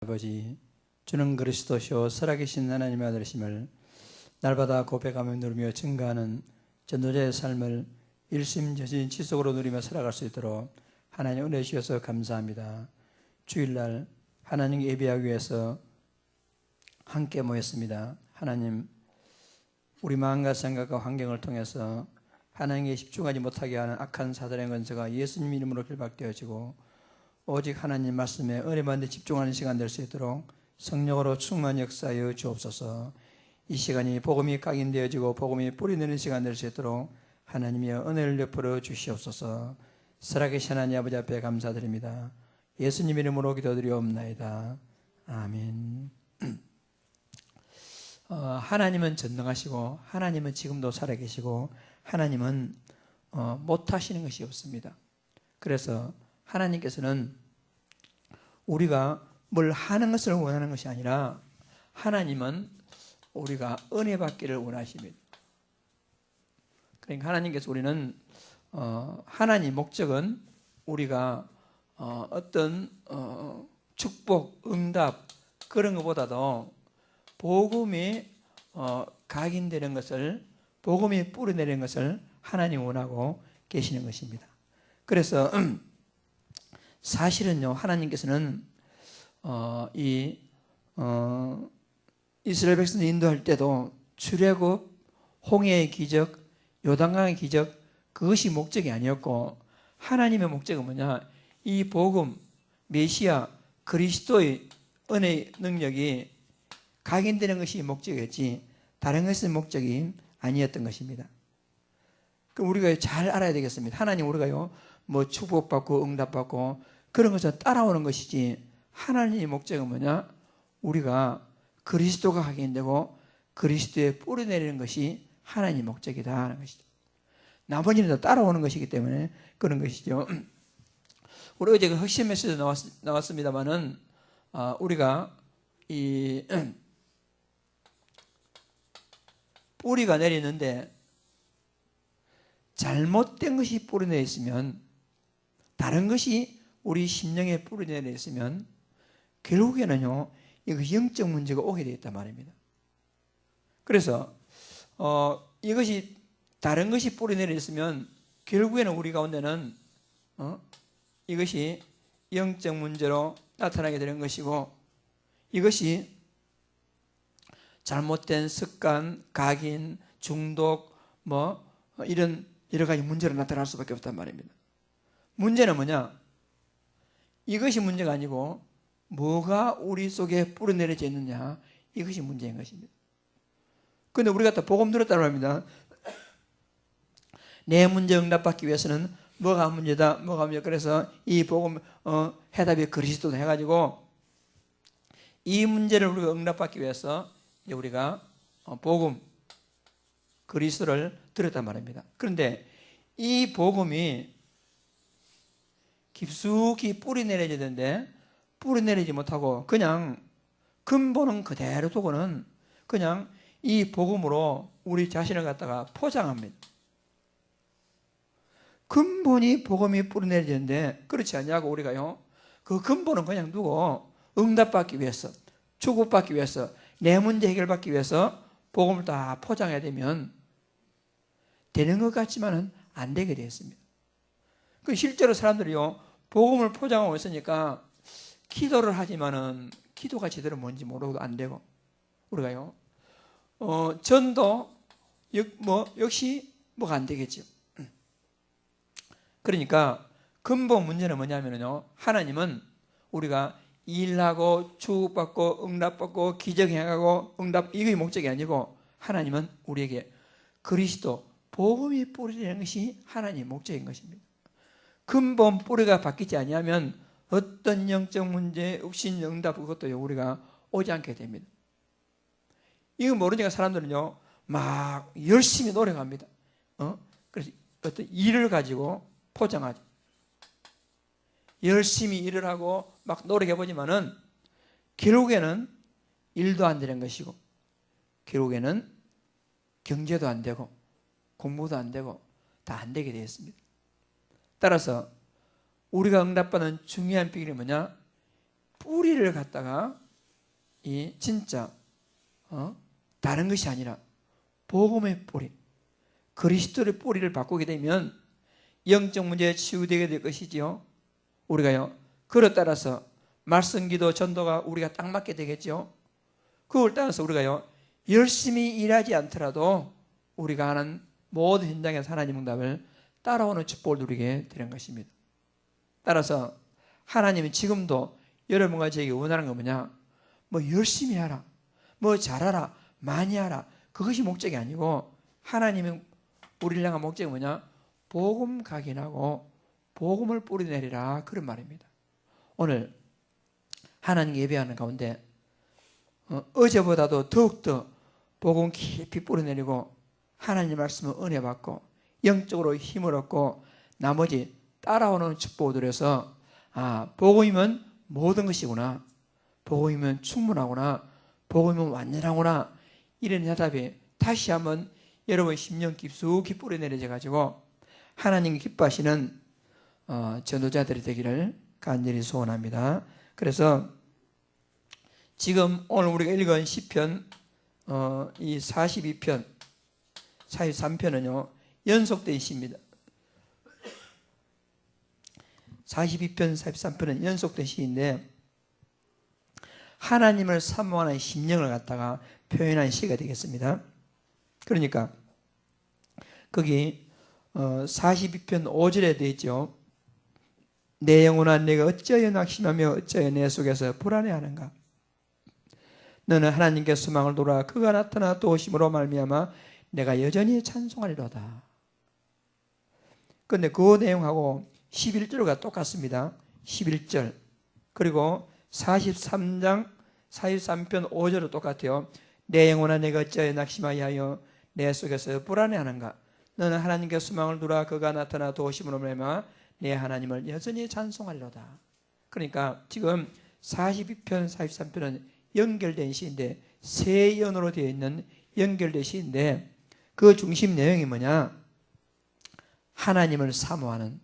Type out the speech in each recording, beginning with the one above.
아버지, 주는 그리스도시요 살아계신 하나님의 아들이심을 날마다 고백하며 누리며 증거하는 전도자의 삶을 일심전심 지속으로 누리며 살아갈 수 있도록 하나님 은혜 주셔서 감사합니다. 주일날 하나님 예배하기 위해서 함께 모였습니다. 하나님, 우리 마음과 생각과 환경을 통해서 하나님께 집중하지 못하게 하는 악한 사단의 권세가 예수님 이름으로 결박되어지고 오직 하나님 말씀에 은혜만 데 집중하는 시간 될 수 있도록 성령으로 충만 역사하여 주옵소서. 이 시간이 복음이 각인되어지고 복음이 뿌리내리는 시간 될 수 있도록 하나님의 은혜를 베풀어 주시옵소서. 살아계신 하나님 아버지 앞에 감사드립니다. 예수님 이름으로 기도드리옵나이다. 아멘. 하나님은 전능하시고 하나님은 지금도 살아계시고 하나님은 못하시는 것이 없습니다. 그래서 하나님께서는 우리가 뭘 하는 것을 원하는 것이 아니라 하나님은 우리가 은혜 받기를 원하십니다. 그러니까 하나님께서 우리는 하나님 목적은 우리가 어떤 축복, 응답 그런 것보다도 복음이 각인되는 것을, 복음이 뿌리내리는 것을 하나님 원하고 계시는 것입니다. 그래서 사실은요, 하나님께서는 이스라엘 백성을 인도할 때도 출애굽, 홍해의 기적, 요단강의 기적, 그것이 목적이 아니었고 하나님의 목적은 뭐냐? 이 복음, 메시아, 그리스도의 은혜의 능력이 각인되는 것이 목적이었지 다른 것은 목적이 아니었던 것입니다. 그럼 우리가 잘 알아야 되겠습니다. 하나님 우리가요, 뭐 축복받고 응답받고 그런 것을 따라오는 것이지 하나님의 목적은 뭐냐? 우리가 그리스도가 각인되고 그리스도에 뿌리내리는 것이 하나님의 목적이다 하는 것이죠. 나머지는 다 따라오는 것이기 때문에 그런 것이죠. 우리 어제 그核心 메시지 나왔습니다만은 우리가 이 뿌리가 내리는데 잘못된 것이 뿌리내려 있으면, 다른 것이 우리 심령에 뿌리내려 있으면 결국에는요, 이것이 영적 문제가 오게 되어 있단 말입니다. 그래서 이것이 다른 것이 뿌리내려 있으면 결국에는 우리 가운데는 이것이 영적 문제로 나타나게 되는 것이고, 이것이 잘못된 습관, 각인, 중독, 이런 여러 가지 문제로 나타날 수밖에 없단 말입니다. 문제는 뭐냐? 이것이 문제가 아니고 뭐가 우리 속에 뿌리내려져 있느냐, 이것이 문제인 것입니다. 그런데 우리가 또 복음 들었다고 합니다. 내 문제 응답받기 위해서는 뭐가 문제다, 뭐가 문제다. 그래서 이 복음 해답이 그리스도다 해가지고 이 문제를 우리가 응답받기 위해서 우리가 복음 그리스도를 들었단 말입니다. 그런데 이 복음이 깊숙이 뿌리 내려져야 되는데 뿌리 내리지 못하고 그냥 근본은 그대로 두고는 그냥 이 복음으로 우리 자신을 갖다가 포장합니다. 근본이 복음이 뿌리 내려지는데 그렇지 않냐고 우리가요, 그 근본은 그냥 두고 응답받기 위해서, 축복받기 위해서, 내 문제 해결받기 위해서 복음을 다 포장해야 되면 되는 것 같지만은 안 되게 되어 있습니다. 실제로 사람들이요, 복음을 포장하고 있으니까 기도를 하지만은 기도가 제대로 뭔지 모르고도 안 되고, 우리가요, 전도 역시 뭐가 안 되겠죠. 그러니까 근본 문제는 뭐냐면요, 하나님은 우리가 일하고 축복받고 응답받고 기적 행하고 응답, 이게 목적이 아니고 하나님은 우리에게 그리스도 복음이 뿌리되는 것이 하나님의 목적인 것입니다. 근본 뿌리가 바뀌지 아니하면 어떤 영적 문제, 육신 응답 그것도 우리가 오지 않게 됩니다. 이거 모르니까 사람들은요, 막 열심히 노력합니다. 그래서 어떤 일을 가지고 포장하죠. 열심히 일을 하고 막 노력해보지만은 결국에는 일도 안 되는 것이고, 결국에는 경제도 안 되고 공부도 안 되고 다 안 되게 되었습니다. 따라서 우리가 응답받는 중요한 비결이 뭐냐? 뿌리를 갖다가 이 진짜 다른 것이 아니라 복음의 뿌리, 그리스도의 뿌리를 바꾸게 되면 영적 문제에 치유되게 될 것이지요. 우리가요, 그를 따라서 말씀, 기도, 전도가 우리가 딱 맞게 되겠죠. 그걸 따라서 우리가요, 열심히 일하지 않더라도 우리가 하는 모든 현장에서 하나님 응답을 따라오는 축복을 누리게 되는 것입니다. 따라서 하나님은 지금도 여러분과 저에게 원하는 건 뭐냐? 뭐 열심히 하라, 뭐 잘하라, 많이 하라, 그것이 목적이 아니고 하나님은 우리를 향한 목적이 뭐냐? 복음 각인하고 복음을 뿌리내리라, 그런 말입니다. 오늘 하나님 예배하는 가운데 어제보다도 더욱더 복음 깊이 뿌리내리고 하나님 말씀을 은혜 받고 영적으로 힘을 얻고 나머지 따라오는 축복을 누려서 복음이면 모든 것이구나, 복음이면 충분하구나, 복음이면 완전하구나, 이런 해답이 다시 한번 여러분 심령 깊숙이 뿌리내려져 가지고 하나님이 기뻐하시는 전도자들이 되기를 간절히 소원합니다. 그래서 지금 오늘 우리가 읽은 시편 이 42편, 43편은요 연속된 시입니다. 42편, 43편은 연속된 시인데 하나님을 사모하는 심령을 갖다가 표현한 시가 되겠습니다. 그러니까 거기 42편 5절에 되어 있죠. 내 영혼아 내가 어찌하여 낙심하며 어찌하여 내 속에서 불안해하는가. 너는 하나님께 소망을 돌아 그가 나타나 도우심으로 말미암아 내가 여전히 찬송하리로다. 그런데 그 내용하고 11절과 똑같습니다. 11절 그리고 43장 43편 5절도 똑같아요. 내 영혼아 내가 어찌하여 낙심하여 내 속에서 불안해하는가. 너는 하나님께 소망을 두라 그가 나타나 도우심으로 말미암아 내 하나님을 여전히 찬송하리로다. 그러니까 지금 42편 43편은 연결된 시인데 세 연으로 되어 있는 연결된 시인데 그 중심 내용이 뭐냐? 하나님을 사모하는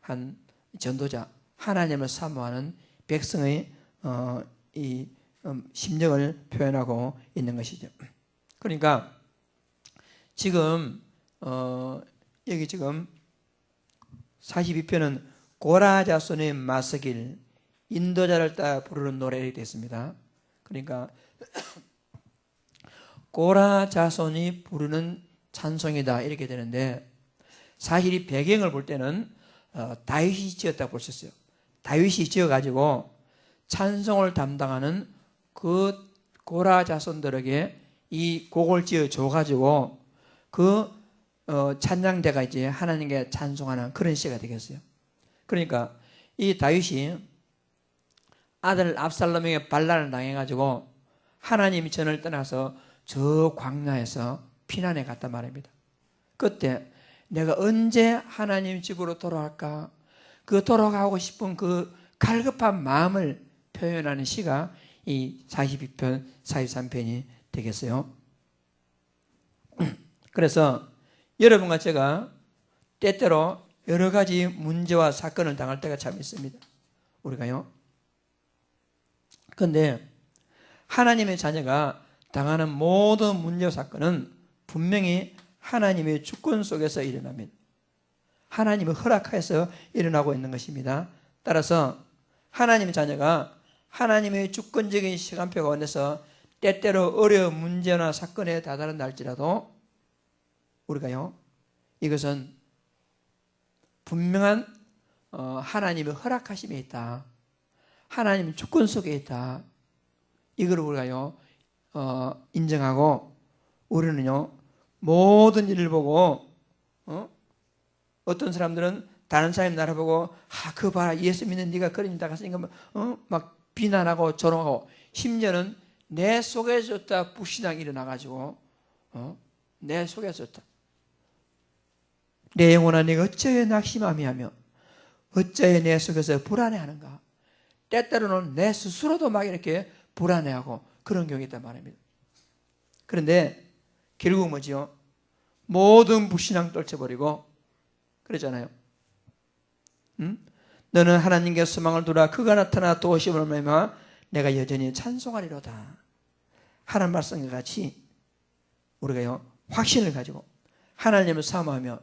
한 전도자, 하나님을 사모하는 백성의 이 심정을 표현하고 있는 것이죠. 그러니까 지금 여기 지금 42편은 고라 자손의 마스길, 인도자를 따라 부르는 노래가 됐습니다. 그러니까 고라 자손이 부르는 찬송이다 이렇게 되는데 사실 이 배경을 볼 때는 다윗이 지었다고 볼 수 있어요. 다윗이 지어가지고 찬송을 담당하는 그 고라 자손들에게 이 곡을 지어 줘가지고 그 찬양대가 이제 하나님께 찬송하는 그런 시가 되겠어요. 그러니까 이 다윗이 아들 압살롬에게 반란을 당해가지고 하나님이 전을 떠나서 저 광야에서 피난해 갔단 말입니다. 그때 내가 언제 하나님 집으로 돌아갈까? 그 돌아가고 싶은 그 갈급한 마음을 표현하는 시가 이 42편, 43편이 되겠어요. 그래서 여러분과 제가 때때로 여러 가지 문제와 사건을 당할 때가 참 있습니다. 우리가요. 그런데 하나님의 자녀가 당하는 모든 문제와 사건은 분명히 하나님의 주권 속에서 일어납니다. 하나님의 허락하에서 일어나고 있는 것입니다. 따라서 하나님의 자녀가 하나님의 주권적인 시간표 가운데서 때때로 어려운 문제나 사건에 다다른다 할지라도 우리가요, 이것은 분명한 하나님의 허락하심에 있다. 하나님의 주권 속에 있다. 이걸 우리가요 인정하고 우리는요 모든 일을 보고 어떤 사람들은 다른 사람이 나를 보고 그거 봐라 예수 믿는 네가 그런 일다 갔으니까 막 비난하고 조롱하고 심지어는 내 속에서부터 불신앙이 일어나가지고 내 속에서부터 내 영혼아 네가 어찌하여 낙심하며 하며 어찌하여 내 속에서 불안해하는가. 때때로는 내 스스로도 막 이렇게 불안해하고 그런 경우가 있단 말입니다. 그런데 결국 뭐지요? 모든 불신앙 떨쳐버리고 그러잖아요. 너는 하나님께 소망을 두라. 그가 나타나 도우심을 말미암아 내가 여전히 찬송하리로다. 하나님 말씀과 같이 우리가요 확신을 가지고 하나님을 사모하며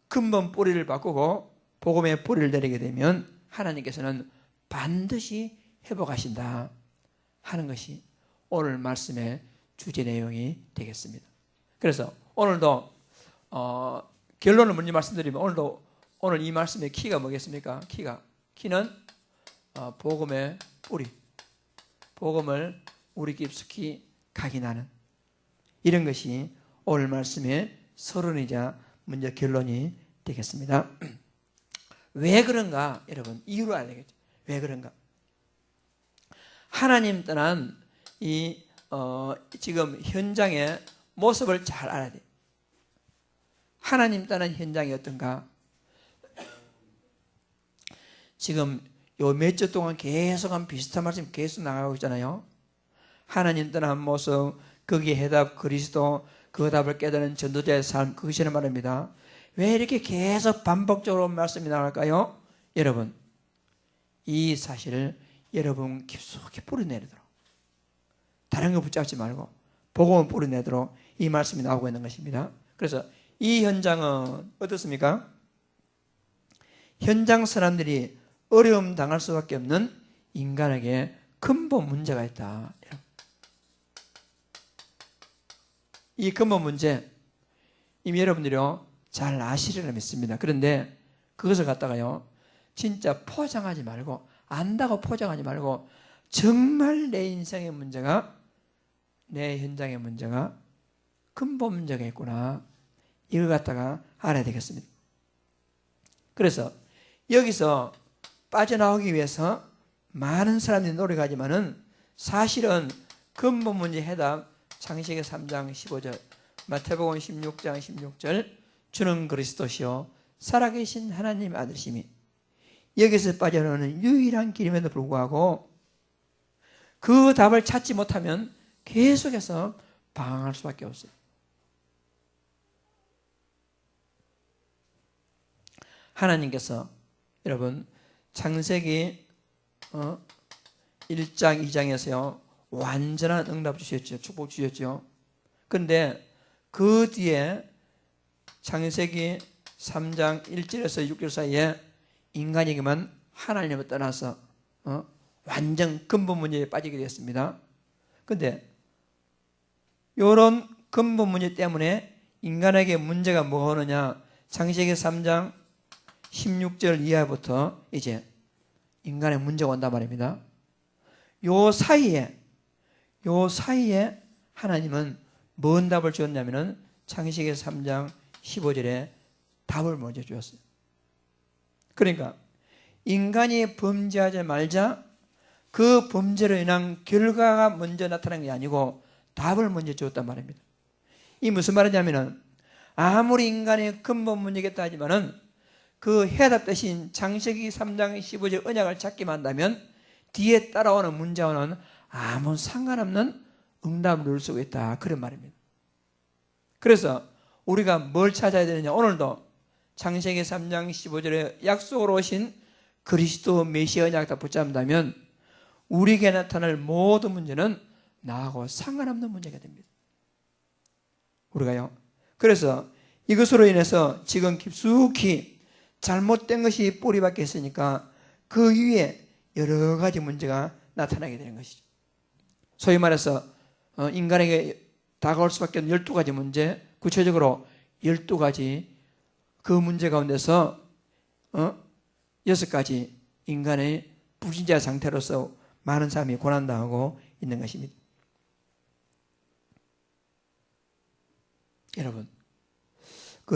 근본 뿌리를 바꾸고 복음의 뿌리를 내리게 되면 하나님께서는 반드시 회복하신다 하는 것이 오늘 말씀의 주제 내용이 되겠습니다. 그래서 오늘도 결론을 먼저 말씀드리면 오늘 이 말씀의 키가 뭐겠습니까? 키는 복음의 뿌리, 복음을 우리 깊숙이 각인하는 이런 것이 오늘 말씀의 서론이자 먼저 결론이 되겠습니다. 왜 그런가? 여러분 이유를 알아야 되겠죠. 왜 그런가? 하나님 떠난 이 지금 현장의 모습을 잘 알아야 돼요. 하나님 떠난 현장이 어떤가? 지금 요 몇 주 동안 계속 비슷한 말씀 계속 나가고 있잖아요. 하나님 떠난 모습, 거기에 해답 그리스도, 그 답을 깨닫는 전도자의 삶, 그것이란 말입니다. 왜 이렇게 계속 반복적으로 말씀이 나갈까요? 여러분, 이 사실을 여러분 깊숙이 뿌려내도록, 다른 거 붙잡지 말고 복음을 뿌려내도록 이 말씀이 나오고 있는 것입니다. 그래서 이 현장은 어떻습니까? 현장 사람들이 어려움 당할 수밖에 없는 인간에게 근본 문제가 있다. 이 근본 문제 이미 여러분들이요 잘 아시리라 믿습니다. 그런데 그것을 갖다가요 진짜 포장하지 말고, 안다고 포장하지 말고, 정말 내 인생의 문제가, 내 현장의 문제가 근본 문제가 있구나, 이걸 갖다가 알아야 되겠습니다. 그래서 여기서 빠져나오기 위해서 많은 사람들이 노력하지만은 사실은 근본 문제 해답 창세기 3장 15절, 마태복음 16장 16절, 주는 그리스도시요 살아계신 하나님 아들심이, 여기서 빠져나오는 유일한 길임에도 불구하고 그 답을 찾지 못하면 계속해서 방황할 수밖에 없어요. 하나님께서 여러분 창세기 1장 2장에서요 완전한 응답 주셨죠. 축복 주셨죠. 그런데 그 뒤에 창세기 3장 1절에서 6절 사이에 인간에게만 하나님을 떠나서 완전 근본 문제에 빠지게 되었습니다. 그런데 이런 근본 문제 때문에 인간에게 문제가 뭐느냐? 창세기 3장 16절 이하부터 이제 인간의 문제가 온단 말입니다. 요 사이에 하나님은 뭔 답을 주었냐면은 창세기 3장 15절에 답을 먼저 주었어요. 그러니까 인간이 범죄하지 말자, 그 범죄로 인한 결과가 먼저 나타난 게 아니고 답을 먼저 주었단 말입니다. 이 무슨 말이냐면은 아무리 인간의 근본 문제겠다 하지만은 그 해답 대신 창세기 3장 15절 언약을 찾기만 한다면 뒤에 따라오는 문제와는 아무 상관없는 응답을 누릴 수 있다, 그런 말입니다. 그래서 우리가 뭘 찾아야 되느냐? 오늘도 창세기 3장 15절에 약속으로 오신 그리스도 메시아 언약을 붙잡는다면 우리에게 나타날 모든 문제는 나하고 상관없는 문제가 됩니다. 우리가요. 그래서 이것으로 인해서 지금 깊숙이 잘못된 것이 뿌리밖에 있으니까 그 위에 여러 가지 문제가 나타나게 되는 것이죠. 소위 말해서 인간에게 다가올 수밖에 없는 12가지 문제, 구체적으로 12가지 그 문제 가운데서 6가지 인간의 불신자 상태로서 많은 사람이 고난당하고 있는 것입니다. 여러분,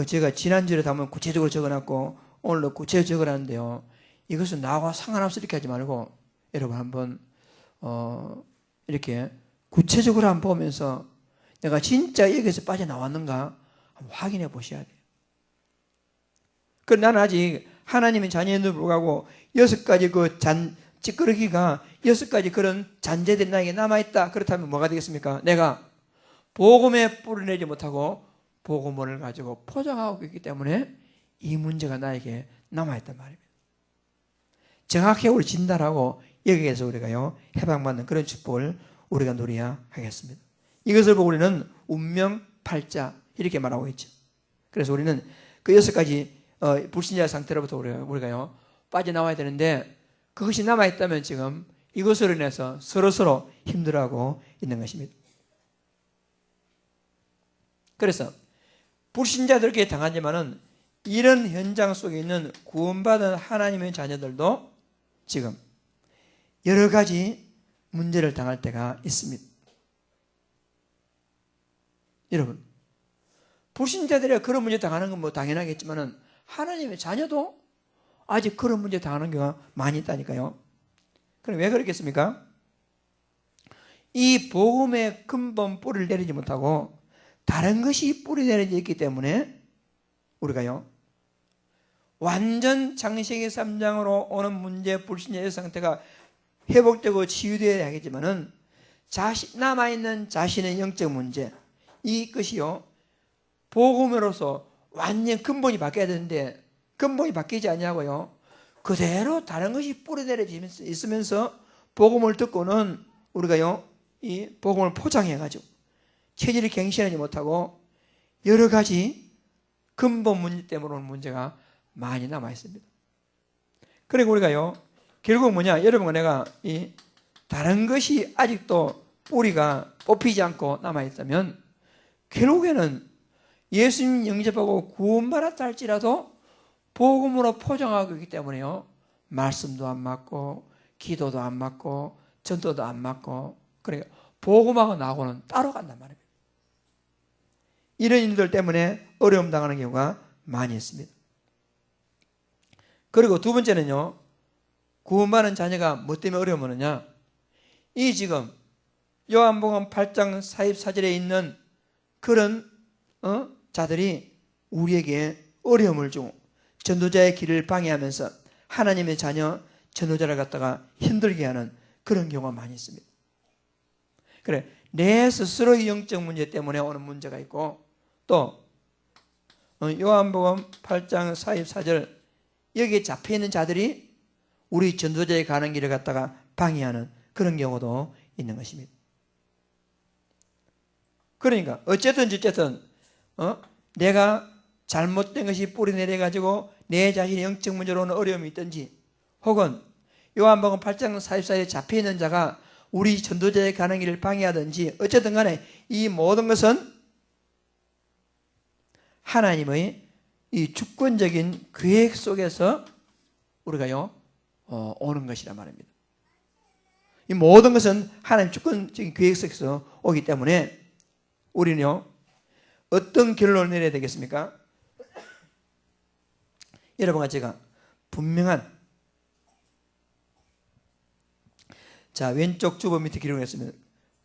제가 지난주에 한번 구체적으로 적어놨고 오늘도 구체적으로 적어놨는데요, 이것은 나와 상관없이 이렇게 하지 말고 여러분 한번 이렇게 구체적으로 한번 보면서 내가 진짜 여기서 빠져나왔는가 한번 확인해 보셔야 돼요. 나는 아직 하나님의 자녀인데도 불구하고 6가지 그 찌끄러기가 6가지 그런 잔재들이 나에게 남아있다. 그렇다면 뭐가 되겠습니까? 내가 복음에 뿌려내지 못하고 복음을 가지고 포장하고 있기 때문에 이 문제가 나에게 남아있단 말입니다. 정확하게 우리 진단하고 여기에서 우리가요 해방받는 그런 축복을 우리가 누려야 하겠습니다. 이것을 보고 우리는 운명팔자 이렇게 말하고 있죠. 그래서 우리는 그 6가지 불신자 상태로부터 우리가요 빠져나와야 되는데, 그것이 남아있다면 지금 이것으로 인해서 서로서로 힘들어하고 있는 것입니다. 그래서 불신자들에게 당하지만은 이런 현장 속에 있는 구원받은 하나님의 자녀들도 지금 여러 가지 문제를 당할 때가 있습니다. 여러분, 불신자들이 그런 문제 당하는 건 뭐 당연하겠지만은 하나님의 자녀도 아직 그런 문제 당하는 경우가 많이 있다니까요. 그럼 왜 그렇겠습니까? 이 복음의 근본 뿌리를 내리지 못하고 다른 것이 뿌리 내려져 있기 때문에 우리가요 완전 창세기 3장으로 오는 문제, 불신자의 상태가 회복되고 치유되어야 하겠지만은 남아있는 자신의 영적 문제, 이것이요 복음으로서 완전 근본이 바뀌어야 되는데 근본이 바뀌지 않냐고요. 그대로 다른 것이 뿌리 내려지면서 있으면서 복음을 듣고는 우리가요 이 복음을 포장해가지고 체질을 갱신하지 못하고 여러 가지 근본 문제 때문에 오는 문제가 많이 남아 있습니다. 그리고 우리가요 결국 뭐냐, 여러분과 내가 이 다른 것이 아직도 뿌리가 뽑히지 않고 남아 있다면 결국에는 예수님 영접하고 구원받았다 할지라도 복음으로 포장하고 있기 때문에요 말씀도 안 맞고 기도도 안 맞고 전도도 안 맞고, 그러니까 복음하고 나하고는 따로 간단 말입니다. 이런 일들 때문에 어려움 당하는 경우가 많이 있습니다. 그리고 두 번째는요, 구원받은 자녀가 뭐 때문에 어려움을 하느냐, 이 지금 요한복음 8장 44절에 있는 그런 자들이 우리에게 어려움을 주고 전도자의 길을 방해하면서 하나님의 자녀 전도자를 갖다가 힘들게 하는 그런 경우가 많이 있습니다. 그래, 내 스스로의 영적 문제 때문에 오는 문제가 있고, 또 요한복음 8장 44절 여기에 잡혀있는 자들이 우리 전도자의 가는 길을 갖다가 방해하는 그런 경우도 있는 것입니다. 그러니까 어쨌든 내가 잘못된 것이 뿌리 내려가지고 내 자신의 영적 문제로 오는 어려움이 있든지, 혹은 요한복음 8장 44절에 잡혀있는 자가 우리 전도자의 가는 길을 방해하든지, 어쨌든 간에 이 모든 것은 하나님의 이 주권적인 계획 속에서 우리가요 오는 것이란 말입니다. 이 모든 것은 하나님 주권적인 계획 속에서 오기 때문에 우리는요 어떤 결론을 내려야 되겠습니까? 여러분과 제가 분명한, 자 왼쪽 주보 밑에 기록했으면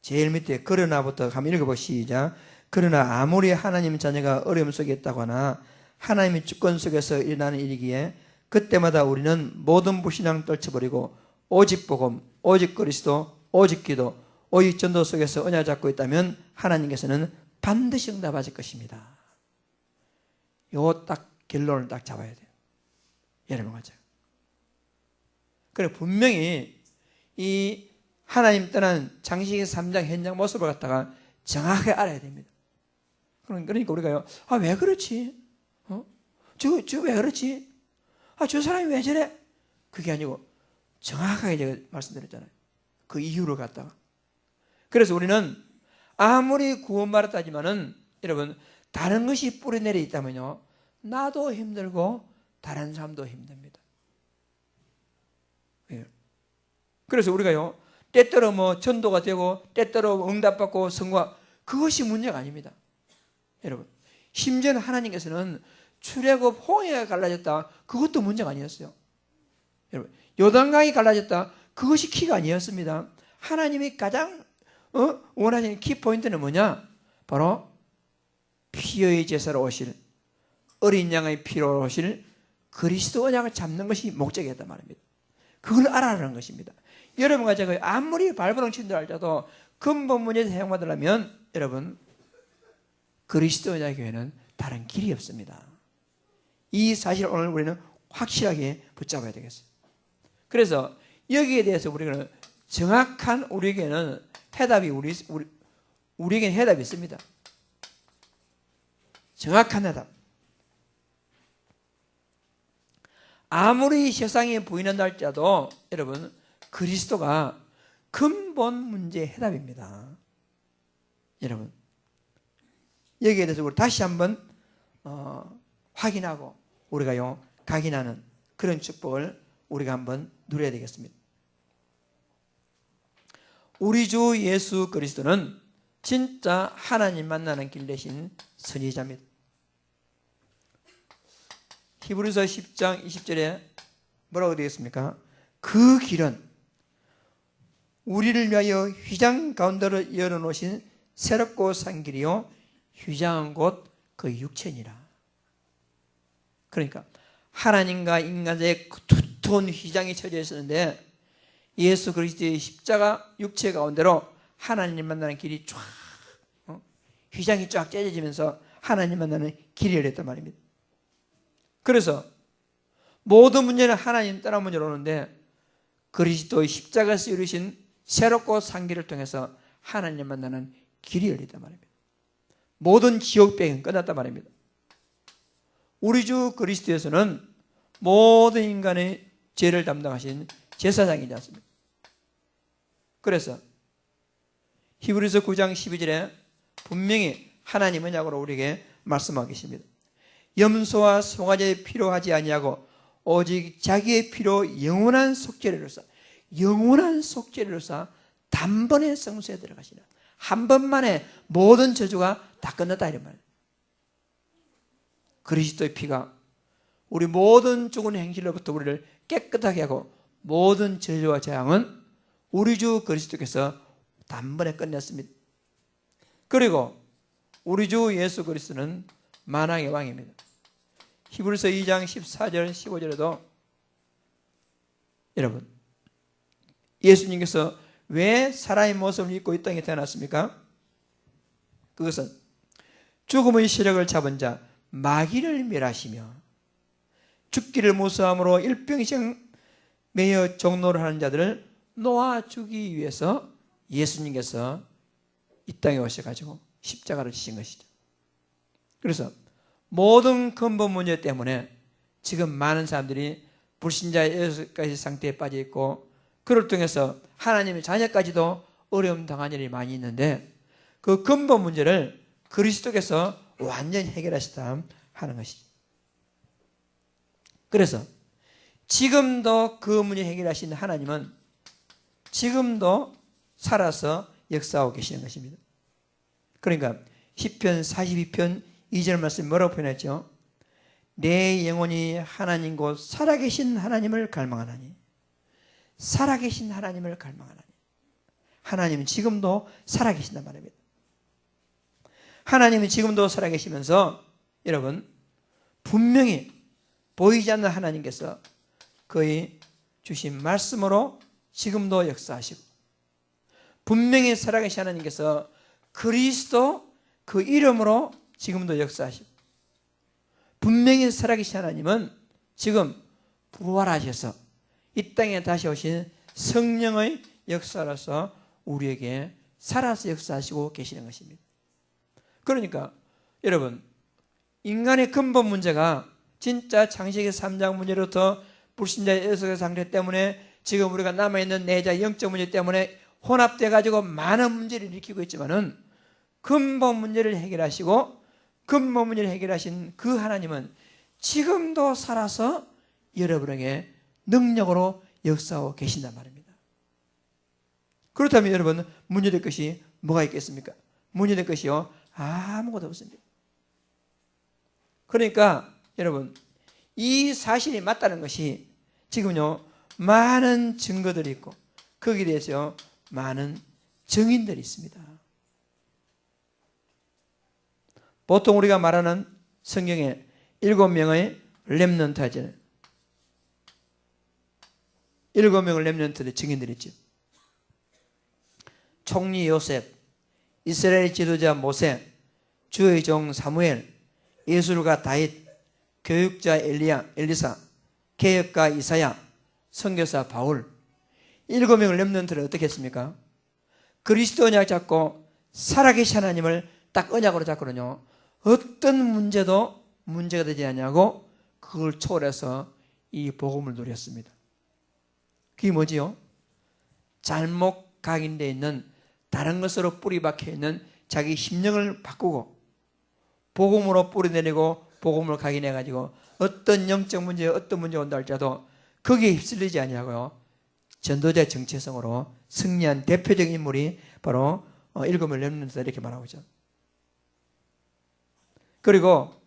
제일 밑에 그러나부터 한번 읽어보시죠. 시작. 그러나 아무리 하나님 자녀가 어려움 속에 있다거나 하나님의 주권 속에서 일어나는 일이기에 그때마다 우리는 모든 불신앙 떨쳐버리고 오직 복음, 오직 그리스도, 오직 기도, 오직 전도 속에서 언약 잡고 있다면 하나님께서는 반드시 응답하실 것입니다. 요 딱 결론을 딱 잡아야 돼요. 여러분 같죠? 그래 분명히 이 하나님 떠난 창세기 3장 현장 모습을 갖다가 정확하게 알아야 됩니다. 그러니까 우리가요, 아, 왜 그렇지? 저 왜 그렇지? 아, 저 사람이 왜 저래? 그게 아니고 정확하게 제가 말씀드렸잖아요. 그 이유를 갖다가. 그래서 우리는 아무리 구원받았다지만은 여러분 다른 것이 뿌리내려 있다면요 나도 힘들고 다른 사람도 힘듭니다. 그래서 우리가요 때때로 뭐 전도가 되고 때때로 응답받고 성과, 그것이 문제가 아닙니다. 여러분 심지어는 하나님께서는 출애굽 홍해가 갈라졌다, 그것도 문제가 아니었어요. 여러분 요단강이 갈라졌다, 그것이 키가 아니었습니다. 하나님이 가장 원하시는 키포인트는 뭐냐? 바로 피의 제사로 오실, 어린 양의 피로 오실 그리스도 언약을 잡는 것이 목적이었단 말입니다. 그걸 알아라는 것입니다. 여러분과 제가 아무리 발버둥 친다 할지라도 근본 문제에서 해방받으려면 여러분 그리스도 언약 교회는 다른 길이 없습니다. 이 사실을 오늘 우리는 확실하게 붙잡아야 되겠어요. 그래서 여기에 대해서 우리는 정확한 우리에게는 해답이 우리에게는 해답이 있습니다. 정확한 해답. 아무리 세상에 부인한다 할지라도 여러분 그리스도가 근본 문제의 해답입니다. 여러분 여기에 대해서 우리 다시 한번 확인하고 우리가요 각인하는 그런 축복을 우리가 한번 누려야 되겠습니다. 우리 주 예수 그리스도는 진짜 하나님 만나는 길 대신 선지자입니다. 히브리서 10장 20절에 뭐라고 되겠습니까? 그 길은 우리를 위하여 휘장 가운데로 열어놓으신 새롭고 산 길이요 휘장한 곳 그 육체니라. 그러니까 하나님과 인간 사이에 두터운 휘장이 쳐져 있었는데 예수 그리스도의 십자가 육체 가운데로 하나님 만나는 길이 쫙 휘장이 쫙 찢어지면서 하나님 만나는 길이 열렸단 말입니다. 그래서 모든 문제는 하나님 떠나 문제로 오는데 그리스도의 십자가에서 이루신 새롭고 산 길을 통해서 하나님 만나는 길이 열렸단 말입니다. 모든 지옥병은 끝났단 말입니다. 우리 주 그리스도에서는 모든 인간의 죄를 담당하신 제사장이지 않습니까? 그래서 히브리서 9장 12절에 분명히 하나님은 약으로 우리에게 말씀하고 계십니다. 염소와 송아지의 피로 하지 아니하고 오직 자기의 피로 영원한 속죄를 쌓아 단번에 성소에 들어가시라. 한 번만에 모든 저주가 다 끝났다 이런 말이에요. 그리스도의 피가 우리 모든 죽은 행실로부터 우리를 깨끗하게 하고 모든 저주와 재앙은 우리 주 그리스도께서 단번에 끝냈습니다. 그리고 우리 주 예수 그리스도는 만왕의 왕입니다. 히브리서 2장 14절 15절에도 여러분 예수님께서 왜 사람의 모습을 입고 이 땅에 태어났습니까? 그것은 죽음의 세력을 잡은 자 마귀를 멸하시며 죽기를 무서함으로 일평생 매여 종노를 하는 자들을 놓아주기 위해서 예수님께서 이 땅에 오셔가지고 십자가를 지신 것이죠. 그래서 모든 근본 문제 때문에 지금 많은 사람들이 불신자의 여섯 가지 상태에 빠져 있고 그를 통해서 하나님의 자녀까지도 어려움 당한 일이 많이 있는데 그 근본 문제를 그리스도께서 완전히 해결하시다 하는 것이죠. 그래서 지금도 그 문제 해결하시는 하나님은 지금도 살아서 역사하고 계시는 것입니다. 그러니까 시편 42편 2절 말씀 뭐라고 표현했죠? 내 영혼이 하나님 곧 살아계신 하나님을 갈망하나니 살아계신 하나님을 갈망하나니 하나님은 지금도 살아계신단 말입니다. 하나님은 지금도 살아계시면서 여러분 분명히 보이지 않는 하나님께서 그의 주신 말씀으로 지금도 역사하시고 분명히 살아계신 하나님께서 그리스도 그 이름으로 지금도 역사하시고 분명히 살아계신 하나님은 지금 부활하셔서 이 땅에 다시 오신 성령의 역사로서 우리에게 살아서 역사하시고 계시는 것입니다. 그러니까 여러분 인간의 근본 문제가 진짜 창세기 3장 문제로부터 불신자의 여섯 상태 때문에 지금 우리가 남아있는 내자 영적 문제 때문에 혼합돼 가지고 많은 문제를 일으키고 있지만은 근본 문제를 해결하시고 근본 문제를 해결하신 그 하나님은 지금도 살아서 여러분에게 능력으로 역사하고 계신단 말입니다. 그렇다면 여러분 문제될 것이 뭐가 있겠습니까? 문제될 것이요 아무것도 없습니다. 그러니까 여러분 이 사실이 맞다는 것이 지금요 많은 증거들이 있고 거기에 대해서 많은 증인들이 있습니다. 보통 우리가 말하는 성경에 7명의 렘넌트 하잖아요. 7명의 렘넌트의 증인들이 있죠. 총리 요셉, 이스라엘 지도자 모세, 주의 종 사무엘, 예술가 다윗, 교육자 엘리야, 엘리사, 개혁가 이사야, 선교사 바울, 7명의 렘넌트를 어떻게 했습니까? 그리스도 언약 잡고 살아계신 하나님을 딱 언약으로 잡거든요. 어떤 문제도 문제가 되지 않냐고 그걸 초월해서 이 복음을 누렸습니다. 그게 뭐지요? 잘못 각인되어 있는 다른 것으로 뿌리 박혀 있는 자기 심령을 바꾸고 복음으로 뿌리내리고 복음을 각인해가지고 어떤 영적 문제, 어떤 문제가 온다 할지라도 거기에 휩쓸리지 아니하고요. 전도자의 정체성으로 승리한 대표적인 인물이 바로 7명의 렘넌트다 이렇게 말하고 있죠. 그리고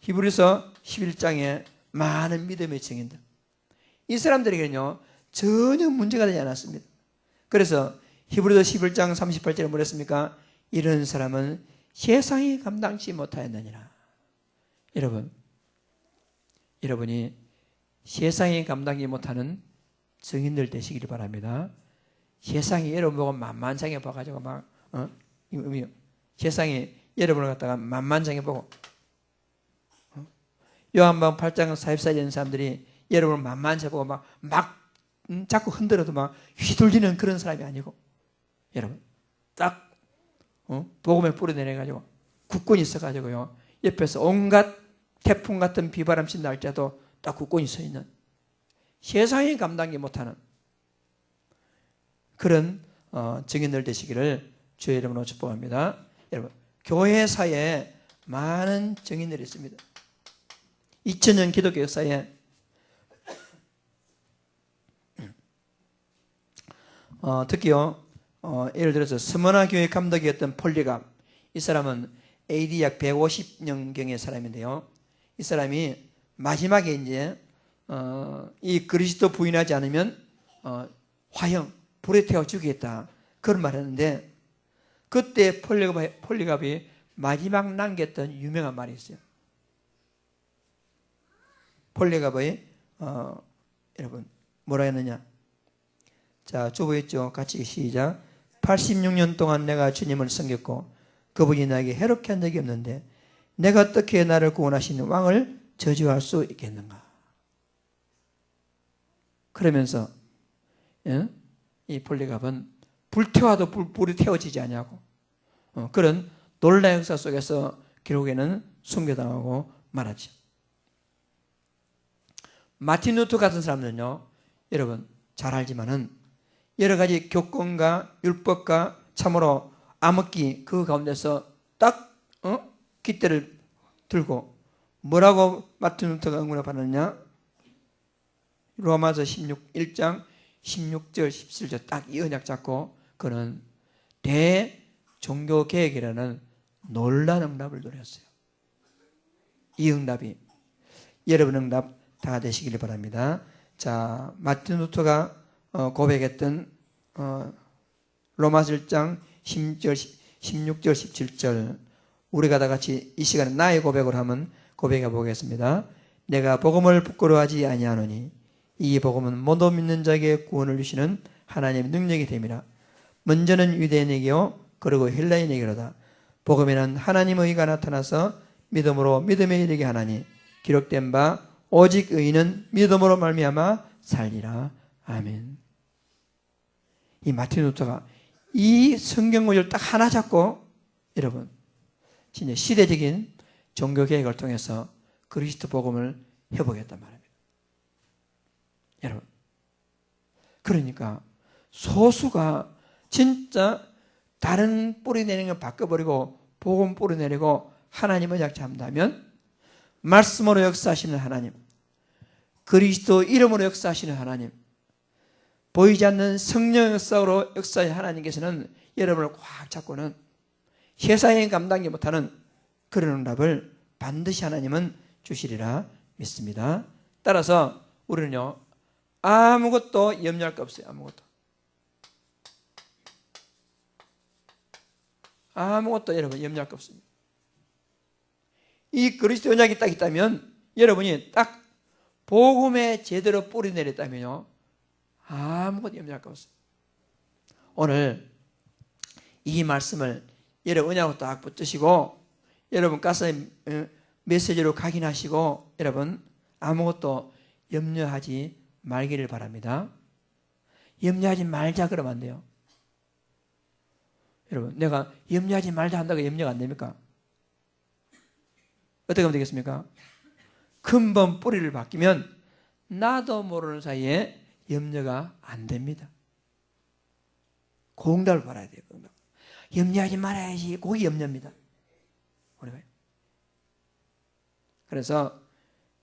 히브리서 11장에 많은 믿음의 증인들, 이 사람들에게는요 전혀 문제가 되지 않았습니다. 그래서 히브리서 11장 38절에 뭐랬습니까? 이런 사람은 세상이 감당치 못하였느니라. 여러분이 세상이 감당하지 못하는 증인들 되시기를 바랍니다. 세상이 여러분 보고 만만장해 봐가지고 세상이 여러분을 갖다가 만만장해 보고 요한복음 8장 44절 있는 사람들이 여러분을 만만치 보고 막 자꾸 흔들어도 막 휘둘리는 그런 사람이 아니고 여러분 딱 복음에 뿌려내려가지고 굳건히 있어가지고요 옆에서 온갖 태풍 같은 비바람씨 날 때도 딱 굳건히 서 있는 세상이 감당하지 못하는 그런 증인들 되시기를 주의 이름으로 축복합니다. 여러분 교회사에 많은 증인들이 있습니다. 2000년 기독교 역사에 특히요 예를 들어서 스머나 교회 감독이었던 폴리갑, 이 사람은 AD 약 150년경의 사람인데요, 이 사람이 마지막에 이제 이 그리스도 부인하지 않으면 화형 불에 태워 죽이겠다 그런 말을 했는데, 그때 폴리갑이 마지막 남겼던 유명한 말이 있어요. 폴리갑의 여러분 뭐라 했느냐? 자, 주보했죠. 같이 시작. 86년 동안 내가 주님을 섬겼고 그분이 나에게 해롭게 한 적이 없는데 내가 어떻게 나를 구원하시는 왕을 저주할 수 있겠는가? 그러면서 이 폴리갑은 불태워도 불이 태워지지 않냐고 그런 놀라운 역사 속에서 결국에는 순교당하고 말하죠. 마틴 루터 같은 사람들은요, 여러분 잘 알지만은 여러 가지 교권과 율법과 참으로 암흑기 그 가운데서 딱 깃대를 들고 뭐라고 마틴 루터가 응원을 받았냐? 로마서 1장 16절 17절 딱 이 언약 잡고 그는 대종교개혁이라는 놀라운 응답을 누렸어요. 이 응답이 여러분 응답 다 되시길 바랍니다. 자, 마틴 루터가 고백했던 로마서 1장 16절 17절 우리가 다 같이 이 시간에 나의 고백을 하면 고백해 보겠습니다. 내가 복음을 부끄러워하지 아니하노니 이 복음은 모두 믿는 자에게 구원을 주시는 하나님의 능력이 됨이라. 먼저는 유대인에게요 그리고 헬라인에게로다. 복음에는 하나님의 의가 나타나서 믿음으로 믿음에 이르게 하나니 기록된 바 오직 의인은 믿음으로 말미암아 살리라. 아멘. 이 마틴 루터가 이 성경 구절 딱 하나 잡고 여러분 진짜 시대적인 종교개혁을 통해서 그리스도 복음을 해보겠단 말입니다. 여러분 그러니까 소수가 진짜 다른 뿌리내리는 걸 바꿔버리고 복음 뿌리내리고 하나님을 잡는다면 말씀으로 역사하시는 하나님, 그리스도 이름으로 역사하시는 하나님, 보이지 않는 성령 역사로 역사의 하나님께서는 여러분을 꽉 잡고는 세상에 감당하지 못하는 그런 응답을 반드시 하나님은 주시리라 믿습니다. 따라서 우리는요 아무것도 염려할 거 없어요. 아무것도 여러분 염려할 거 없습니다. 이 그리스도 언약이 딱 있다면 여러분이 딱 복음에 제대로 뿌리 내렸다면요 아무것도 염려할 거 없어요. 오늘 이 말씀을 여러분 언약으로 딱 붙드시고 여러분 가슴에 메시지로 각인하시고 여러분 아무것도 염려하지 말기를 바랍니다. 염려하지 말자 그러면 안 돼요. 여러분, 내가 염려하지 말자 한다고 염려가 안 됩니까? 어떻게 하면 되겠습니까? 근본 뿌리를 바뀌면 나도 모르는 사이에 염려가 안 됩니다. 공답을 받아야 돼요. 공답. 염려하지 말아야지. 그게 염려입니다. 그래서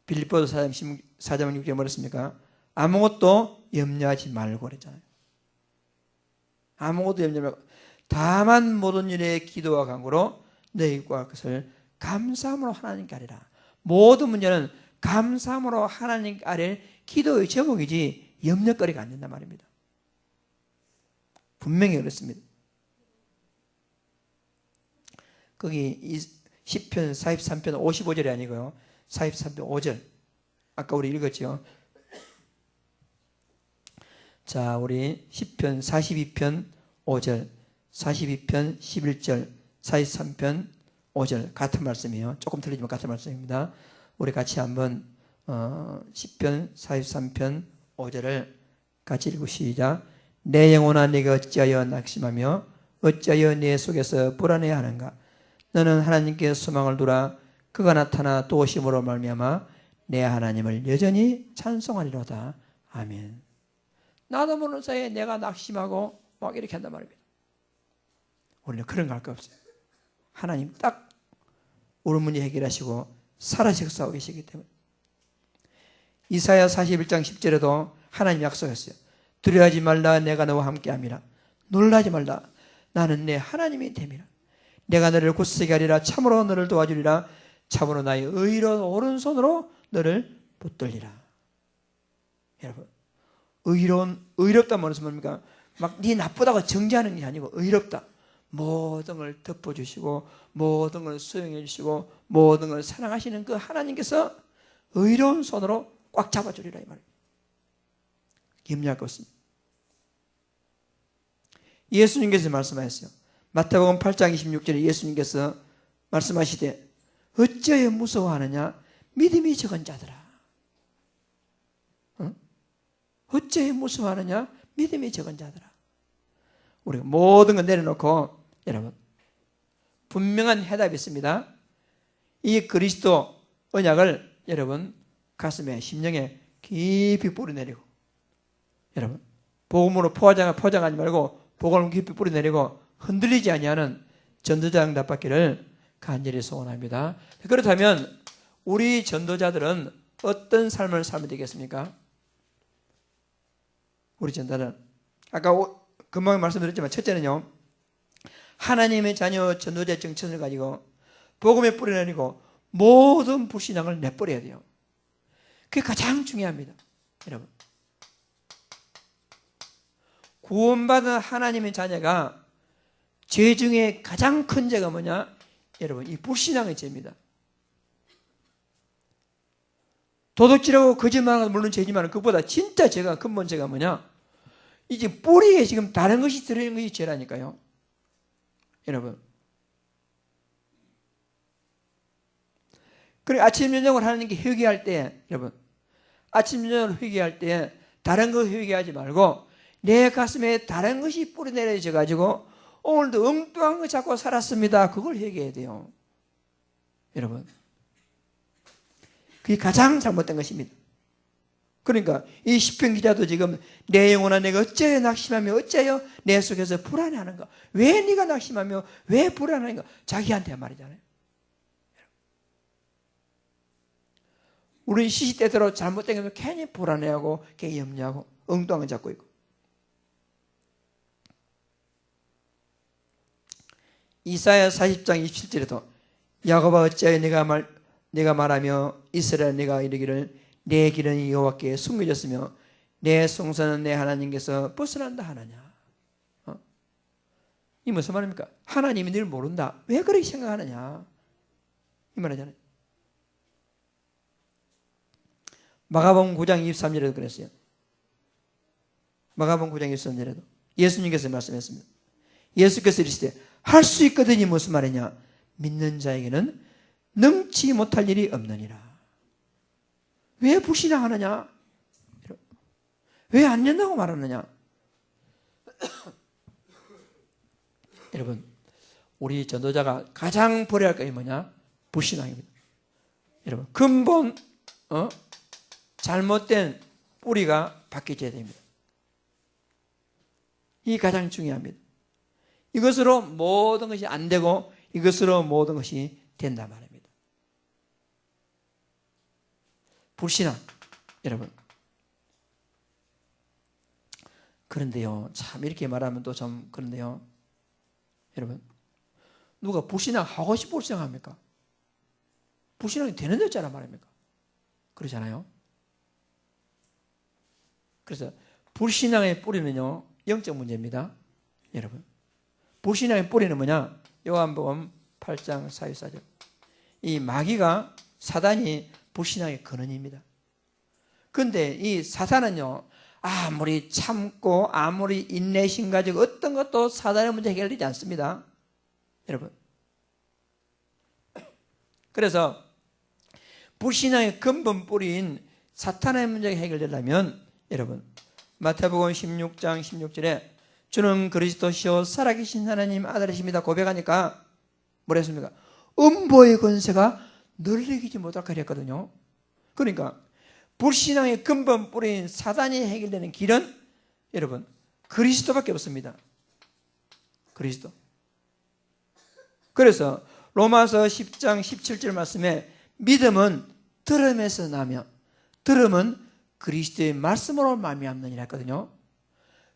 빌립보서 4장 6절에 뭐랬습니까? 아무것도 염려하지 말고 그랬잖아요. 아무것도 염려 말고 다만 모든 일에 기도와 간구로 너희과 그것을 감사함으로 하나님께 아뢰라. 모든 문제는 감사함으로 하나님께 아뢰 기도의 제목이지 염려거리가 안 된단 말입니다. 분명히 그렇습니다. 거기 시편 43편 55절이 아니고요. 43편 5절. 아까 우리 읽었죠. 자, 우리 시편 42편 5절, 42편 11절, 43편 5절 같은 말씀이에요. 조금 틀리지만 같은 말씀입니다. 우리 같이 한번 시편 43편 5절을 같이 읽으시자. 내 영혼아 네가 어찌하여 낙심하며 어찌하여 내 속에서 불안해하는가. 너는 하나님께 소망을 두라. 그가 나타나 도우심으로 말미암아 내 하나님을 여전히 찬송하리로다. 아멘. 나도 모르는 사이에 내가 낙심하고 막 이렇게 한단 말입니다. 우리는 그런 거 할 거 없어요. 하나님 딱 우리 문제 해결하시고 살아서 역사하고 계시기 때문에. 이사야 41장 10절에도 하나님 약속했어요. 두려워하지 말라. 내가 너와 함께함이라. 놀라지 말라. 나는 내 하나님이 됨이라. 내가 너를 굳세게 하리라. 참으로 너를 도와주리라. 참으로 나의 의로운 오른손으로 너를 붙들리라. 여러분, 의롭다는 무슨 말입니까? 막 네 나쁘다고 정죄하는 게 아니고 의롭다. 모든 걸 덮어주시고 모든 걸 수용해 주시고 모든 걸 사랑하시는 그 하나님께서 의로운 손으로 꽉 잡아주리라 이 말입니다. 염려할 것 없습니다. 예수님께서 말씀하셨어요. 마태복음 8장 26절에 예수님께서 말씀하시되 어찌하여 무서워하느냐 믿음이 적은 자들아. 어찌하여 무서워하느냐 믿음이 적은 자들아. 우리가 모든 걸 내려놓고 여러분 분명한 해답이 있습니다. 이 그리스도 언약을 여러분 가슴에 심령에 깊이 뿌려내리고 여러분 복음으로 포장하지 말고 복음을 깊이 뿌려내리고 흔들리지 아니하는 전도자랑 답받기를 간절히 소원합니다. 그렇다면 우리 전도자들은 어떤 삶을 살면 되겠습니까? 우리 전도자는 아까 금방 말씀드렸지만 첫째는요. 하나님의 자녀 전도자의 정체성을 가지고 복음에 뿌려내리고 모든 불신앙을 내버려야 돼요. 그게 가장 중요합니다. 여러분 구원받은 하나님의 자녀가 죄 중에 가장 큰 죄가 뭐냐? 여러분 이 불신앙의 죄입니다. 도둑질하고 거짓말하는 건 물론 죄지만 그보다 진짜 죄가 근본 죄가 뭐냐? 이제 뿌리에 지금 다른 것이 들어있는 것이 죄라니까요. 여러분 그리고 아침 저녁을 하나님께 회개할 때 여러분 아침 저녁을 회개할 때 다른 거 회개하지 말고 내 가슴에 다른 것이 뿌리내려져 가지고 오늘도 엉뚱한 거 잡고 살았습니다. 그걸 회개해야 돼요. 여러분 그게 가장 잘못된 것입니다. 그러니까 이 시편 기자도 지금 내 영혼아 내가 어찌하여 낙심하며 어찌하여 내 속에서 불안해하는가. 왜 네가 낙심하며 왜 불안한가. 자기한테 한 말이잖아요. 우리는 시시때때로 잘못된 것을 괜히 불안해하고 괜히 염려하고 엉뚱한 걸 잡고 있고. 이사야 40장 27절에도 야곱아 어찌하여 내가 말하며 이스라엘 내가 이르기를 내 길은 여호와께 숨겨졌으며 내 송사는 내 하나님께서 벗어난다 하느냐. 이 무슨 말입니까? 하나님이 늘 모른다. 왜 그렇게 생각하느냐 이 말이잖아요. 마가복음 9장 23절에도 그랬어요. 마가복음 9장 23절에도 예수님께서 말씀했습니다. 예수께서 이르시되 할 수 있거든이 무슨 말이냐? 믿는 자에게는 능치 못할 일이 없느니라. 왜 불신앙하느냐? 왜 안 된다고 말하느냐? 여러분, 우리 전도자가 가장 버려야 할 것이 뭐냐? 불신앙입니다. 여러분, 근본 잘못된 뿌리가 바뀌어야 됩니다. 이 가장 중요합니다. 이것으로 모든 것이 안 되고 이것으로 모든 것이 된단 말입니다. 불신앙, 여러분. 그런데요, 참 이렇게 말하면 또 좀 그런데요, 여러분, 누가 불신앙 하고 싶어 불신앙합니까? 불신앙이 되는 데잖아 말입니까? 그러잖아요. 그래서 불신앙의 뿌리는요, 영적 문제입니다. 여러분, 불신앙의 뿌리는 뭐냐? 요한복음 8장 44절. 이 마귀가, 사단이 불신앙의 근원입니다. 그런데 이 사탄은요, 아무리 참고 아무리 인내심 가지고 어떤 것도 사단의 문제 해결되지 않습니다. 여러분, 그래서 불신앙의 근본 뿌리인 사탄의 문제가 해결되려면, 여러분, 마태복음 16장 16절에 주는 그리스도시요 살아계신 하나님 아들이십니다 고백하니까 뭐라 했습니까? 음보의 권세가 널리 이기지 못할 거라 했거든요. 그러니까 불신앙의 근본 뿌리인 사단이 해결되는 길은, 여러분, 그리스도밖에 없습니다. 그리스도. 그래서 로마서 10장 17절 말씀에 믿음은 들음에서 나며 들음은 그리스도의 말씀으로 말미암느니라 했거든요.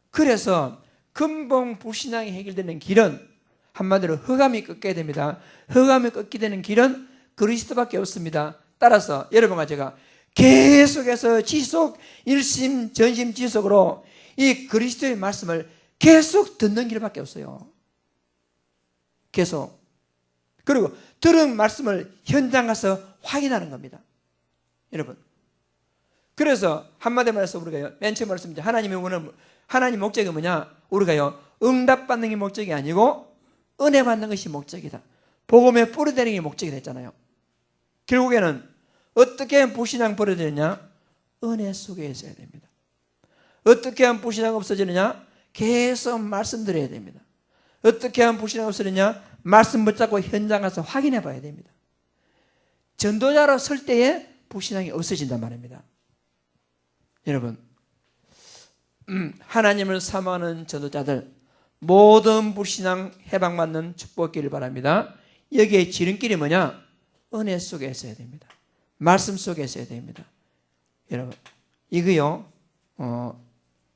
그래서 근본 불신앙이 해결되는 길은 한마디로 흑암이 꺾여야 됩니다. 흑암이 꺾게 되는 길은 그리스도밖에 없습니다. 따라서 여러분과 제가 계속해서 지속 일심 전심 지속으로 이 그리스도의 말씀을 계속 듣는 길밖에 없어요. 계속. 그리고 들은 말씀을 현장 가서 확인하는 겁니다. 여러분, 그래서 한마디 말해서 우리가 맨 처음 말씀드린 하나님 목적이 뭐냐? 우리가요, 응답받는 게 목적이 아니고 은혜 받는 것이 목적이다. 복음에 뿌리되는 게 목적이 됐잖아요. 결국에는 어떻게 하면 불신앙 버려지느냐? 은혜 속에 있어야 됩니다. 어떻게 하면 불신앙 없어지느냐? 계속 말씀드려야 됩니다. 어떻게 하면 불신앙 없어지느냐? 말씀 붙잡고 현장 가서 확인해 봐야 됩니다. 전도자로 설 때에 불신앙이 없어진단 말입니다. 여러분, 하나님을 사모하는 전도자들 모든 불신앙 해방받는 축복기를 바랍니다. 여기에 지름길이 뭐냐? 은혜 속에 있어야 됩니다. 말씀 속에 있어야 됩니다. 여러분, 이거요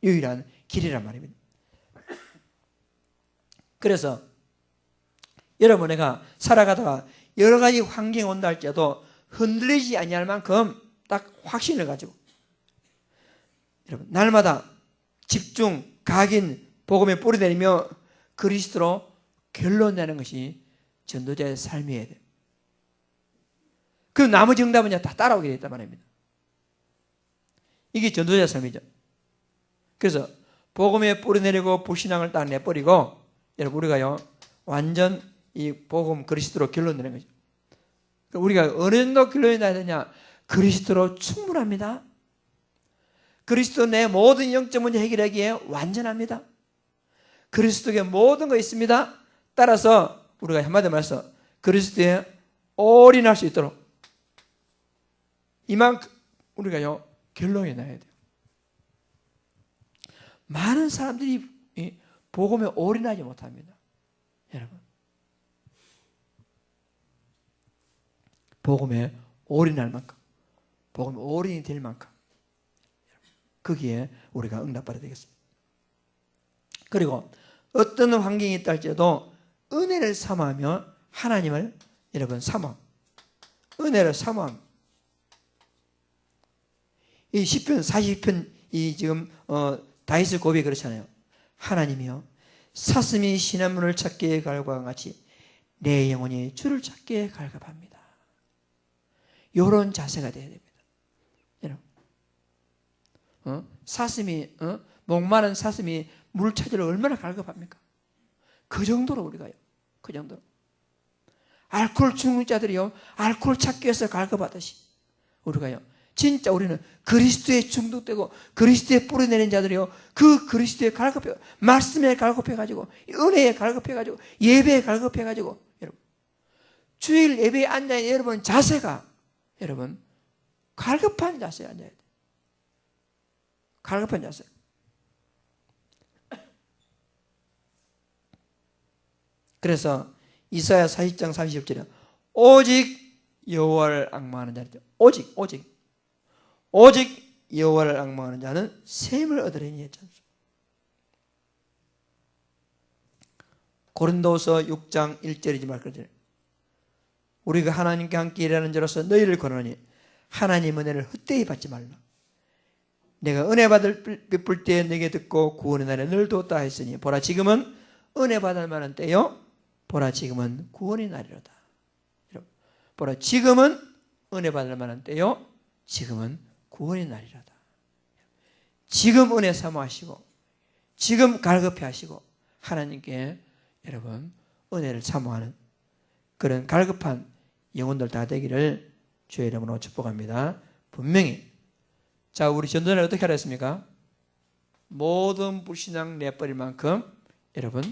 유일한 길이란 말입니다. 그래서 여러분, 내가 살아가다가 여러 가지 환경이 온다 할지라도 흔들리지 아니할 만큼 딱 확신을 가지고, 여러분, 날마다 집중, 각인, 복음에 뿌리 내리며 그리스도로 결론 내는 것이 전도자의 삶이어야 돼요. 그 나머지 응답은 다 따라오게 되어 있단 말입니다. 이게 전도자의 삶이죠. 그래서 복음에 뿌리 내리고 불신앙을 딱 내버리고, 여러분, 우리가요 완전 이 복음 그리스도로 결론 내는 거죠. 우리가 어느 정도 결론이 나야 되냐? 그리스도로 충분합니다. 그리스도 내 모든 영적 문제 해결하기에 완전합니다. 그리스도에 모든 거 있습니다. 따라서 우리가 한마디 말해서 그리스도에 올인할 수 있도록 이만큼 우리가요 결론이 나야 돼요. 많은 사람들이 복음에 올인하지 못합니다. 여러분, 복음에 올인할 만큼, 복음에 올인이 될 만큼 거기에 우리가 응답받아야 되겠습니다. 그리고 어떤 환경이 있다 할지라도 은혜를 사모하며 하나님을, 여러분, 은혜를 사모합니다. 이 시편 40편 이 지금 다윗의 고백이 그렇잖아요. 하나님이여, 사슴이 시냇물을 찾기에 갈급한 같이 내 영혼이 주를 찾기에 갈급합니다. 이런 자세가 돼야 됩니다. 여러분, 사슴이 목마른 사슴이 물 찾으러 얼마나 갈급합니까? 그 정도로 우리가요. 그 정도로. 알코올 중독자들이요 알코올 찾기 위해서 갈급하듯이 우리가요 진짜 우리는 그리스도에 중독되고 그리스도에 뿌려내는 자들이요, 그 그리스도에 갈급해, 말씀에 갈급해가지고, 은혜에 갈급해가지고, 예배에 갈급해가지고, 여러분 주일 예배에 앉아있는 여러분 자세가, 여러분 갈급한 자세에 앉아야 돼요. 갈급한 자세. 그래서 이사야 40장 30절에 오직 여호와를 앙망하는 자죠. 오직 여호와를 앙망하는 자는 샘을 얻으리니 했지 않습니까? 고린도서 6장 1절이지 말거든요. 우리가 하나님께 함께 일하는 자로서 너희를 권하니 하나님 은혜를 헛되이 받지 말라. 내가 은혜 받을 베풀 때에 내게 듣고 구원의 날에 늘 돕다 했으니 보라 지금은 은혜 받을 만한 때요, 보라 지금은 구원의 날이로다. 보라 지금은 은혜 받을 만한 때요, 지금은 구원의 날이로다. 지금 은혜 사모하시고 지금 갈급해 하시고 하나님께 여러분 은혜를 사모하는 그런 갈급한 영혼들 다 되기를 주의 이름으로 축복합니다. 분명히 자, 우리 전도자는 어떻게 하라 했습니까? 모든 불신앙 내버릴 만큼 여러분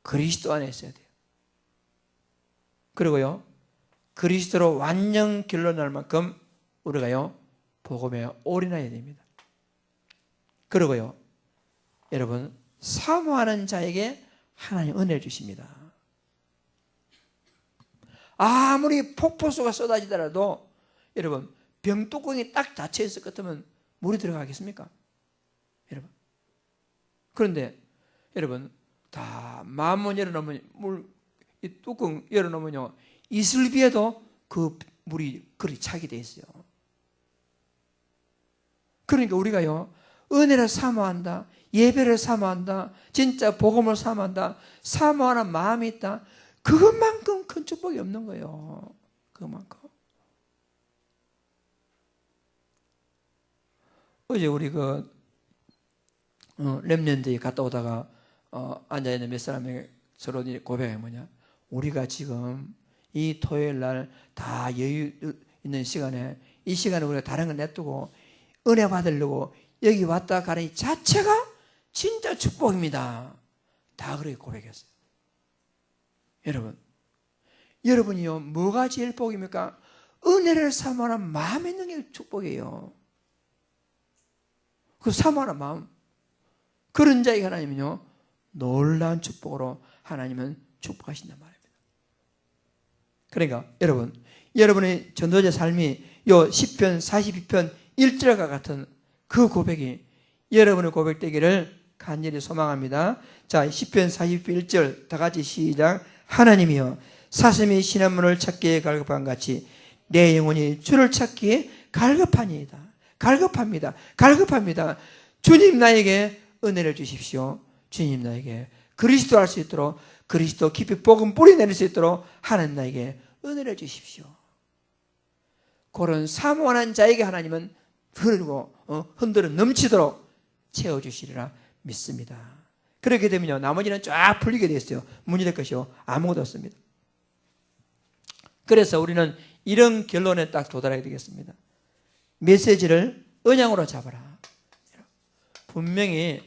그리스도 안에 있어야 돼요. 그리고요, 그리스도로 완전 결론날 만큼 우리가요 복음에 올인해야 됩니다. 그리고요, 여러분 사모하는 자에게 하나님 은혜를 주십니다. 아무리 폭포수가 쏟아지더라도 여러분 병뚜껑이 딱 닫혀 있을 것 같으면 물이 들어가겠습니까? 여러분. 그런데 여러분 다 마음만 열어놓으면 이 뚜껑 열어놓으면요 이슬비에도 그 물이 그리 차게 돼 있어요. 그러니까 우리가요 은혜를 사모한다, 예배를 사모한다, 진짜 복음을 사모한다, 사모하는 마음이 있다, 그것만큼 큰 축복이 없는 거예요. 그것만큼. 어제 우리 랩런드에 갔다 오다가 앉아있는 몇 사람이 서로 고백이 뭐냐, 우리가 지금 이 토요일 날 다 여유 있는 시간에 이 시간에 우리가 다른 걸 냅두고 은혜 받으려고 여기 왔다 가는 이 자체가 진짜 축복입니다. 다 그렇게 고백했어요. 여러분이요 뭐가 제일 복입니까? 은혜를 사모하는 마음이 있는 게 축복이에요. 그 사모하는 마음, 그런 자에게 하나님은요 놀라운 축복으로 하나님은 축복하신단 말입니다. 그러니까 여러분의 전도자 삶이 요 10편 42편 1절과 같은 그 고백이 여러분의 고백되기를 간절히 소망합니다. 자, 10편 42편 1절 다 같이 시작. 하나님이여 사슴이 시냇물을 찾기에 갈급한 같이 내 영혼이 주를 찾기에 갈급하니이다. 갈급합니다. 주님 나에게 은혜를 주십시오. 주님 나에게 그리스도 알 수 있도록, 그리스도 깊이 복음 뿌리 내릴 수 있도록 하나님 나에게 은혜를 주십시오. 그런 사모하는 자에게 하나님은 흐르고 흔들어 넘치도록 채워주시리라 믿습니다. 그렇게 되면요 나머지는 쫙 풀리게 되었어요. 문제될 것이요 아무것도 없습니다. 그래서 우리는 이런 결론에 딱 도달하게 되겠습니다. 메시지를 언약으로 잡아라. 분명히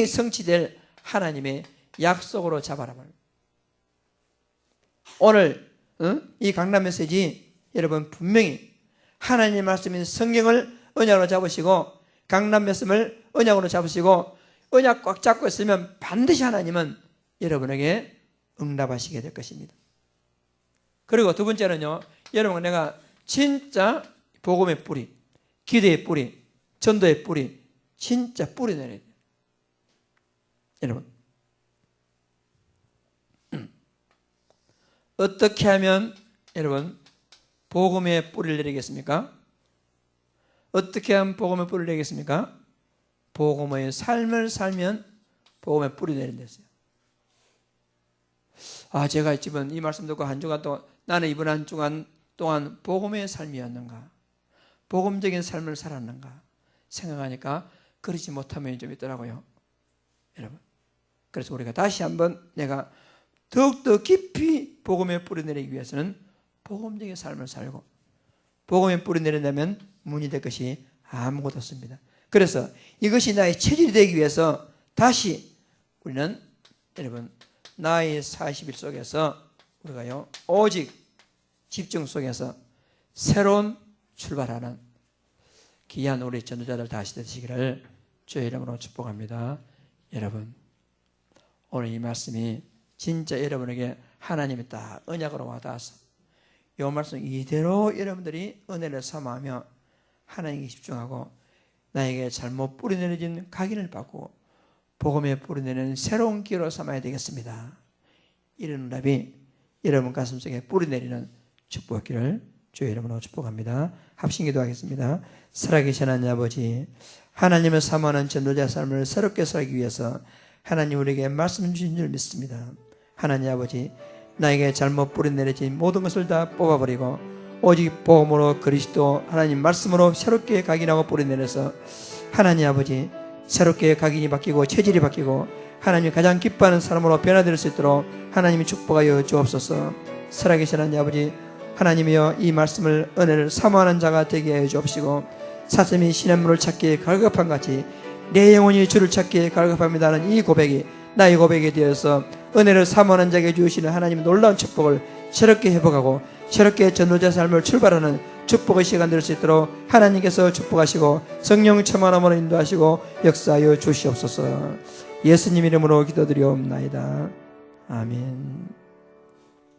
성취될 하나님의 약속으로 잡아라. 오늘 이 강남 메시지 여러분 분명히 하나님의 말씀인 성경을 언약으로 잡으시고 강남 말씀을 언약으로 잡으시고 언약 꽉 잡고 있으면 반드시 하나님은 여러분에게 응답하시게 될 것입니다. 그리고 두 번째는요, 여러분 내가 진짜 복음의 뿌리, 기도의 뿌리, 전도의 뿌리, 진짜 뿌리 내려야 돼요. 여러분 어떻게 하면 여러분 복음의 뿌리를 내리겠습니까? 어떻게 하면 복음의 뿌리를 내리겠습니까? 복음의 삶을 살면 복음의 뿌리 내린댔어요. 제가 이번 이 말씀 듣고 한 주간 동안 나는 이번 한 주간 동안 복음의 삶이었는가, 복음적인 삶을 살았는가 생각하니까 그러지 못한 면이 좀 있더라고요. 여러분 그래서 우리가 다시 한번 내가 더욱더 깊이 복음의 뿌리 내리기 위해서는 복음적인 삶을 살고 복음의 뿌리 내린다면 문이 될 것이 아무것도 없습니다. 그래서 이것이 나의 체질이 되기 위해서 다시 우리는 여러분 나의 40일 속에서 우리가요 오직 집중 속에서 새로운 출발하는 귀한 우리 전도자들 다시 되시기를 주의 이름으로 축복합니다. 여러분 오늘 이 말씀이 진짜 여러분에게 하나님이 딱 언약으로 와닿아서 이 말씀 이대로 여러분들이 은혜를 삼아하며 하나님께 집중하고 나에게 잘못 뿌리내려진 각인을 받고 복음에 뿌리내리는 새로운 기회로 삼아야 되겠습니다. 이런 응답이 여러분 가슴속에 뿌리내리는 축복기를 주의 이름으로 축복합니다. 합심 기도하겠습니다. 살아계신 하나님 아버지, 하나님을 사모하는 전도자 삶을 새롭게 살기 위해서 하나님 우리에게 말씀 주신 줄 믿습니다. 하나님 아버지, 나에게 잘못 뿌리내려진 모든 것을 다 뽑아버리고 오직 복음으로 그리스도 하나님 말씀으로 새롭게 각인하고 뿌리내려서 하나님 아버지 새롭게 각인이 바뀌고 체질이 바뀌고 하나님이 가장 기뻐하는 사람으로 변화될 수 있도록 하나님이 축복하여 주옵소서. 살아계신 하나님 아버지, 하나님이여 이 말씀을 은혜를 사모하는 자가 되게 하여 주옵시고 사슴이 시냇물을 찾기에 갈급한 같이 내 영혼이 주를 찾기에 갈급합니다는 이 고백이 나의 고백이 되어서 은혜를 사모하는 자에게 주시는 하나님의 놀라운 축복을 새롭게 회복하고 새롭게 전도자 삶을 출발하는 축복의 시간 될 수 있도록 하나님께서 축복하시고 성령 충만함으로 인도하시고 역사하여 주시옵소서. 예수님 이름으로 기도드리옵나이다. 아멘.